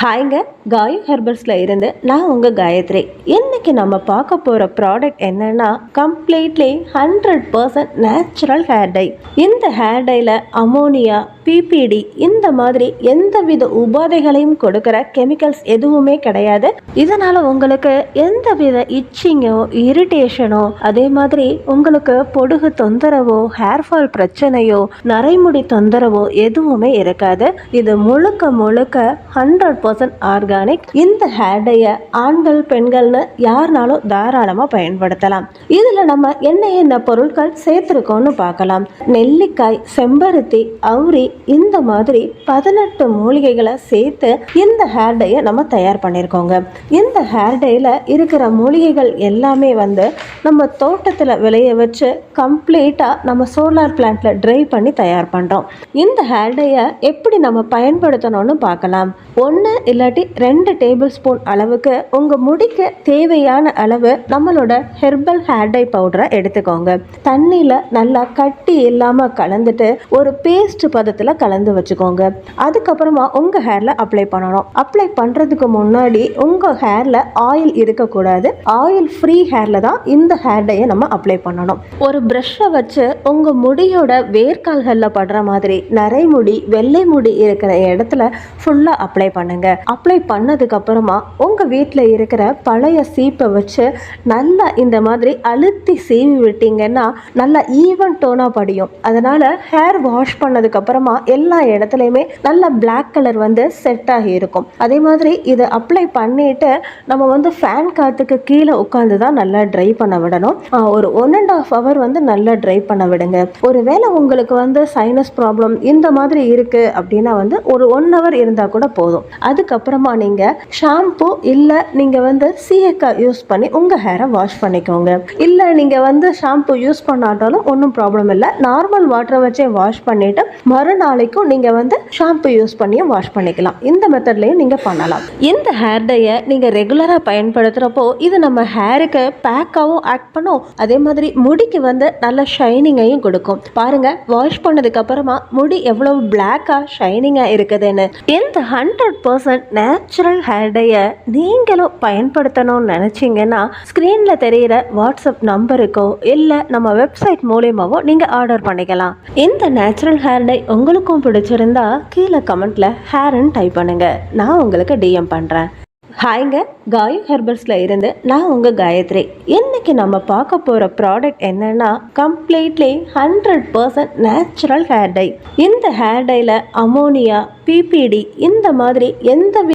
ஹாய்ங்க, காயு ஹெர்பல்ஸில் இருந்து நான் உங்கள் காயத்ரி. இன்னைக்கு நம்ம பார்க்க போகிற ப்ராடக்ட் என்னன்னா கம்ப்ளீட்லி 100% நேச்சுரல் ஹேர் டை. இந்த ஹேர் டையில் அமோனியா, பிபிடி இந்த மாதிரி எந்தவித உபாதைகளையும் கொடுக்கிற கெமிக்கல்ஸ் எதுவுமே கிடையாது. இதனால் உங்களுக்கு எந்தவித இச்சிங்கோ இரிட்டேஷனோ, அதே மாதிரி உங்களுக்கு பொடுகு தொந்தரவோ, ஹேர் ஃபால் பிரச்சனையோ, நரைமுடி தொந்தரவோ எதுவுமே இருக்காது. இது முழுக்க முழுக்க 100% ஆர்கானிக். இந்த ஹேர் டையை ஆண்கள் பெண்கள்னு யாருனாலும் தாராளமாக பயன்படுத்தலாம். இதில் நம்ம என்ன பொருட்கள் சேர்த்துருக்கோம்னு பார்க்கலாம். நெல்லிக்காய், செம்பருத்தி, அவுரி இந்த மாதிரி 18 மூலிகைகளை சேர்த்து இந்த ஹேர் டையை நம்ம தயார் பண்ணியிருக்கோங்க. இந்த ஹேர் டையில் இருக்கிற மூலிகைகள் எல்லாமே நம்ம தோட்டத்தில் விளைய வச்சு கம்ப்ளீட்டாக நம்ம சோலார் பிளான்ட்டில் ட்ரை பண்ணி தயார் பண்ணுறோம். இந்த ஹேர் டையை எப்படி நம்ம பயன்படுத்தணும்னு பார்க்கலாம். 1 இல்லாட்டி 2 டேபிள் ஸ்பூன் அளவுக்கு உங்கள் முடிக்கு தேவையான அளவு நம்மளோட ஹெர்பல் ஹேர் டை பவுடரை எடுத்துக்கோங்க. தண்ணியில் நல்லா கட்டி இல்லாமல் கலந்துட்டு ஒரு பேஸ்ட் பதத்தில் கலந்து வச்சுக்கோங்க. அதுக்கப்புறமா உங்கள் ஹேரில் அப்ளை பண்ணணும். அப்ளை பண்ணுறதுக்கு முன்னாடி உங்கள் ஹேரில் ஆயில் இருக்கக்கூடாது. ஆயில் ஃப்ரீ ஹேரில் தான் இந்த ஹேர் டையை நம்ம அப்ளை பண்ணணும். ஒரு ப்ரஷ்ஷை வச்சு உங்கள் முடியோட வேர்க்கால்களில் படுற மாதிரி நரைமுடி, வெள்ளை முடி இருக்கிற இடத்துல ஃபுல்லாக அப்ளை பண்ணுங்க. அப்ளை பண்ணதுக்கு அப்புறமா உங்க வீட்டில் இருக்கிற பழைய சீப்பை வச்சு நல்லா இந்த மாதிரி அழுத்தி சீவி விட்டீங்கன்னா நல்லா ஈவன் டோனா படியும். அதனால ஹேர் வாஷ் பண்ணதுக்கு அப்புறமா எல்லா இடத்துலையுமே நல்ல பிளாக் கலர் செட் ஆகி இருக்கும். அதே மாதிரி இதை அப்ளை பண்ணிட்டு நம்ம ஃபேன் காத்துக்கு கீழே உட்காந்து தான் நல்லா ட்ரை பண்ண விடணும். ஒரு 1.5 hour நல்லா ட்ரை பண்ண விடுங்க. ஒருவேளை உங்களுக்கு சைனஸ் ப்ராப்ளம் இந்த மாதிரி இருக்கு அப்படின்னா ஒரு 1 hour இருந்தா கூட போதும். அதுக்கப்புறமா நீங்க ஷாம்பு இல்ல நீங்க சீயக்காய் யூஸ் பண்ணி உங்க ஹேரை வாஷ் பண்ணிக்கோங்க. இல்ல நீங்க ஷாம்பு யூஸ் பண்ணாட்டாலும் ஒன்றும் ப்ராப்ளம் இல்லை. நார்மல் வாட்டரை வச்சே வாஷ் பண்ணிட்டு மறுநாளைக்கும் நீங்க ஷாம்பு யூஸ் பண்ணியும் வாஷ் பண்ணிக்கலாம். இந்த மெத்தட்லயும் நீங்க பண்ணலாம். இந்த ஹேர் டையை நீங்க ரெகுலரா பயன்படுத்துறப்போ இது நம்ம ஹேருக்கு பேக்காவும் ஆக்ட் பண்ணும். அதே மாதிரி முடிக்கு நல்ல ஷைனிங்கையும் கொடுக்கும். பாருங்க, வாஷ் பண்ணதுக்கு அப்புறமா முடி எவ்வளவு பிளாக்கா ஷைனிங்கா இருக்குதுன்னு. இந்த 100% நேச்சுரல் ஹேர் டையை நீங்களும் பயன்படுத்தணும்னு நினச்சிங்கன்னா ஸ்க்ரீனில் தெரிகிற வாட்ஸ்அப் நம்பருக்கோ இல்லை நம்ம வெப்சைட் மூலமாவோ நீங்கள் ஆர்டர் பண்ணிக்கலாம். இந்த நேச்சுரல் ஹேர் டை உங்களுக்கும் பிடிச்சிருந்தா கீழே கமெண்ட்டில் ஹேர்ன்னு டைப் பண்ணுங்கள். நான் உங்களுக்கு டிஎம் பண்ணுறேன். ஹாய்ங்க, காயு ஹெர்பல்ஸில் இருந்து நான் உங்கள் காயத்ரி. இன்னைக்கு நம்ம பார்க்க போகிற ப்ராடக்ட் என்னன்னா கம்ப்ளீட்லி 100% நேச்சுரல் ஹேர் டை. இந்த ஹேர் டையில் அமோனியா, பிபிடி இந்த மாதிரி எந்த